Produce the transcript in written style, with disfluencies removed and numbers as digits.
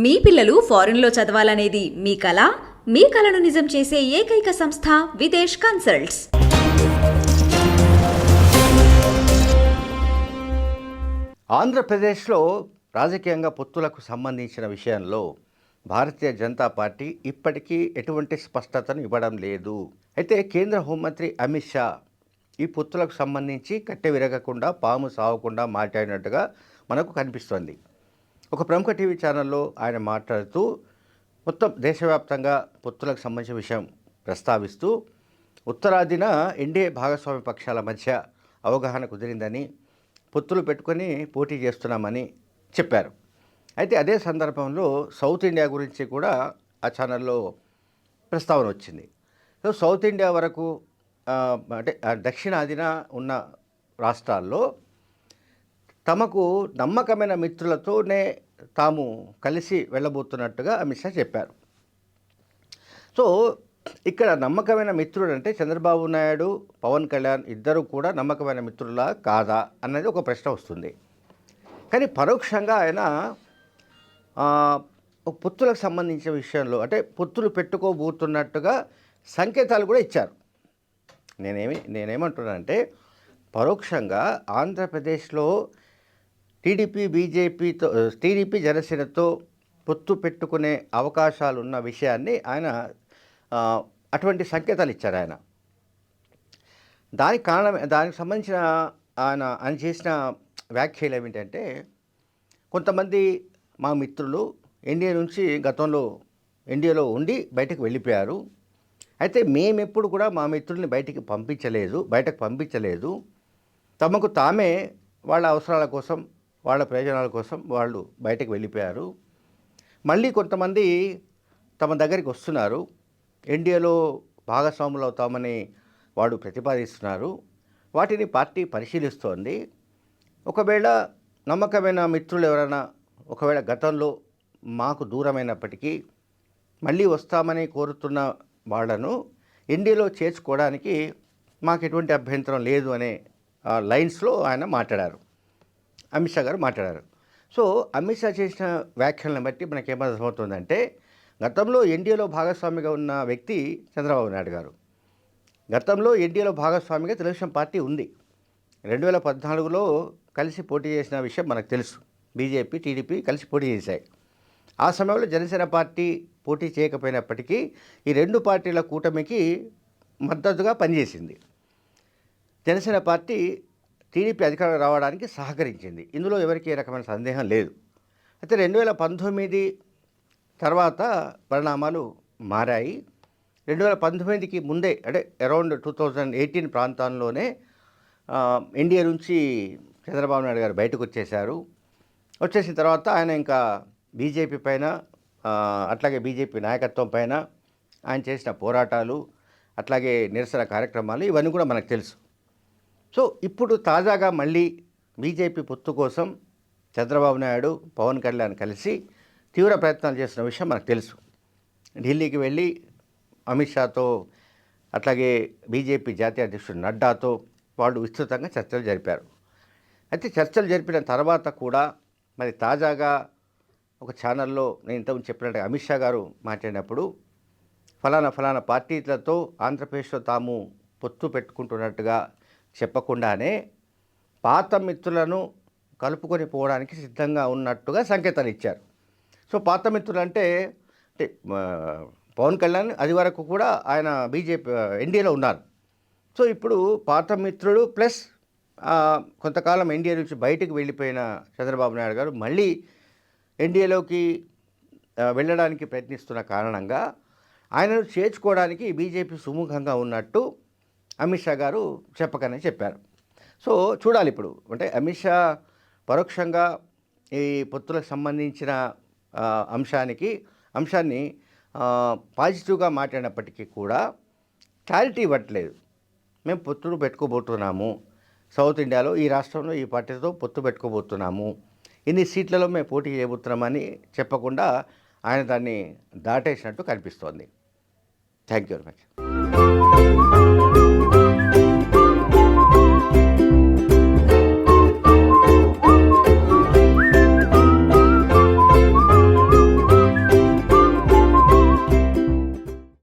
మీ పిల్లలు ఫారెన్లో చదవాలనేది మీ కల? మీ కలను నిజం చేసే ఏకైక సంస్థ విదేశ్ కన్సల్ట్స్. ఆంధ్రప్రదేశ్లో రాజకీయంగా పొత్తులకు సంబంధించిన విషయంలో భారతీయ జనతా పార్టీ ఇప్పటికీ ఎటువంటి స్పష్టతను ఇవ్వడం లేదు. అయితే కేంద్ర హోంమంత్రి అమిత్ షా ఈ పొత్తులకు సంబంధించి కట్టె విరగకుండా పాము సావకుండా మాట్లాడినట్టుగా మనకు కనిపిస్తోంది. ఒక ప్రముఖ టీవీ ఛానల్లో ఆయన మాట్లాడుతూ మొత్తం దేశవ్యాప్తంగా పొత్తులకు సంబంధించిన విషయం ప్రస్తావిస్తూ ఉత్తరాదిన ఎన్డీఏ భాగస్వామ్య పక్షాల మధ్య అవగాహన కుదిరిందని, పొత్తులు పెట్టుకొని పోటీ చేస్తున్నామని చెప్పారు. అయితే అదే సందర్భంలో సౌత్ ఇండియా గురించి కూడా ఆ ఛానల్లో ప్రస్తావన వచ్చింది. సో సౌత్ ఇండియా వరకు అంటే దక్షిణాదిన ఉన్న రాష్ట్రాల్లో తమకు నమ్మకమైన మిత్రులతోనే తాము కలిసి వెళ్ళబోతున్నట్టుగా అమిత్ షా చెప్పారు. సో ఇక్కడ నమ్మకమైన మిత్రుడు అంటే చంద్రబాబు నాయుడు, పవన్ కళ్యాణ్ ఇద్దరు కూడా నమ్మకమైన మిత్రులా కాదా అన్నది ఒక ప్రశ్న వస్తుంది. కానీ పరోక్షంగా ఆయన పొత్తులకు సంబంధించిన విషయంలో అంటే పొత్తులు పెట్టుకోబోతున్నట్టుగా సంకేతాలు కూడా ఇచ్చారు. నేనేమంటున్నానంటే పరోక్షంగా ఆంధ్రప్రదేశ్లో టీడీపీ జనసేనతో పొత్తు పెట్టుకునే అవకాశాలు ఉన్న విషయాన్ని ఆయన అటువంటి సంకేతాలు ఇచ్చారు. దానికి సంబంధించిన ఆయన చేసిన వ్యాఖ్యలు ఏమిటంటే, కొంతమంది మా మిత్రులు ఎన్డీఏ నుంచి గతంలో ఎన్డీఏలో ఉండి బయటకు వెళ్ళిపోయారు. అయితే మేమెప్పుడు కూడా మా మిత్రుల్ని బయటకు పంపించలేదు. తమకు తామే వాళ్ళ అవసరాల కోసం, వాళ్ళ ప్రయోజనాల కోసం వాళ్ళు బయటకు వెళ్ళిపోయారు. మళ్ళీ కొంతమంది తమ దగ్గరికి వస్తున్నారు, ఎన్డీఏలో భాగస్వాములు అవుతామని వాడు ప్రతిపాదిస్తున్నారు. వాటిని పార్టీ పరిశీలిస్తోంది. ఒకవేళ నమ్మకమైన మిత్రులు ఎవరైనా ఒకవేళ గతంలో మాకు దూరమైనప్పటికీ మళ్ళీ వస్తామని కోరుతున్న వాళ్లను ఎన్డీఏలో చేర్చుకోవడానికి మాకు ఎటువంటి అభ్యంతరం లేదు అనే లైన్స్లో ఆయన మాట్లాడారు, అమిత్ షా గారు మాట్లాడారు. సో అమిత్ షా చేసిన వ్యాఖ్యలను బట్టి మనకేమర్థమవుతుందంటే, గతంలో ఎన్డీఏలో భాగస్వామిగా ఉన్న వ్యక్తి చంద్రబాబు నాయుడు గారు. గతంలో ఎన్డీఏలో భాగస్వామిగా తెలుగుదేశం పార్టీ ఉంది. 2014లో కలిసి పోటీ చేసిన విషయం మనకు తెలుసు. బీజేపీ, టీడీపీ కలిసి పోటీ చేశాయి. ఆ సమయంలో జనసేన పార్టీ పోటీ చేయకపోయినప్పటికీ ఈ రెండు పార్టీల కూటమికి మద్దతుగా పనిచేసింది. జనసేన పార్టీ టీడీపీ అధికారం రావడానికి సహకరించింది. ఇందులో ఎవరికి ఏ రకమైన సందేహం లేదు. అయితే 2019 తర్వాత పరిణామాలు మారాయి. 2019కి ముందే అంటే అరౌండ్ 2018 ప్రాంతంలోనే ఎన్డీఏ నుంచి చంద్రబాబు నాయుడు గారు బయటకు వచ్చేసిన తర్వాత ఆయన ఇంకా బీజేపీ పైన అట్లాగే బీజేపీ నాయకత్వం పైన ఆయన చేసిన పోరాటాలు, అట్లాగే నిరసన కార్యక్రమాలు ఇవన్నీ కూడా మనకు తెలుసు. సో ఇప్పుడు తాజాగా మళ్ళీ బీజేపీ పొత్తు కోసం చంద్రబాబు నాయుడు, పవన్ కళ్యాణ్ కలిసి తీవ్ర ప్రయత్నాలు చేస్తున్న విషయం మనకు తెలుసు. ఢిల్లీకి వెళ్ళి అమిత్ షాతో అట్లాగే బీజేపీ జాతీయ అధ్యక్షుడు నడ్డాతో వాళ్ళు విస్తృతంగా చర్చలు జరిపారు. అయితే చర్చలు జరిపిన తర్వాత కూడా మరి తాజాగా ఒక ఛానల్లో నేను ఇంతకుముందు చెప్పినట్టుగా అమిత్ షా గారు మాట్లాడినప్పుడు ఫలానా పార్టీలతో ఆంధ్రప్రదేశ్లో తాము పొత్తు పెట్టుకుంటున్నట్టుగా చెప్పకుండానే పాత మిత్రులను కలుపుకొని పోవడానికి సిద్ధంగా ఉన్నట్టుగా సంకేతాలు ఇచ్చారు. సో పాత మిత్రులు అంటే పవన్ కళ్యాణ్ అది వరకు కూడా ఆయన బీజేపీ ఎన్డీఏలో ఉన్నారు. సో ఇప్పుడు పాత మిత్రుడు ప్లస్ కొంతకాలం ఎన్డీఏ నుంచి బయటకు వెళ్ళిపోయిన చంద్రబాబు నాయుడు గారు మళ్ళీ ఎన్డీఏలోకి వెళ్ళడానికి ప్రయత్నిస్తున్న కారణంగా ఆయనను చేర్చుకోవడానికి బీజేపీ సుముఖంగా ఉన్నట్టు అమిత్ షా గారు చెప్పకనే చెప్పారు. సో చూడాలి ఇప్పుడు. అంటే అమిత్ షా పరోక్షంగా ఈ పొత్తులకు సంబంధించిన అంశాన్ని పాజిటివ్గా మాట్లాడినప్పటికీ కూడా క్లారిటీ ఇవ్వట్లేదు. మేము పొత్తులు పెట్టుకోబోతున్నాము, సౌత్ ఇండియాలో ఈ రాష్ట్రంలో ఈ పార్టీతో పొత్తు పెట్టుకోబోతున్నాము, ఇన్ని సీట్లలో మేము పోటీ చేయబోతున్నామని చెప్పకుండా ఆయన దాన్ని దాటేసినట్టు కనిపిస్తోంది. Thank you very much.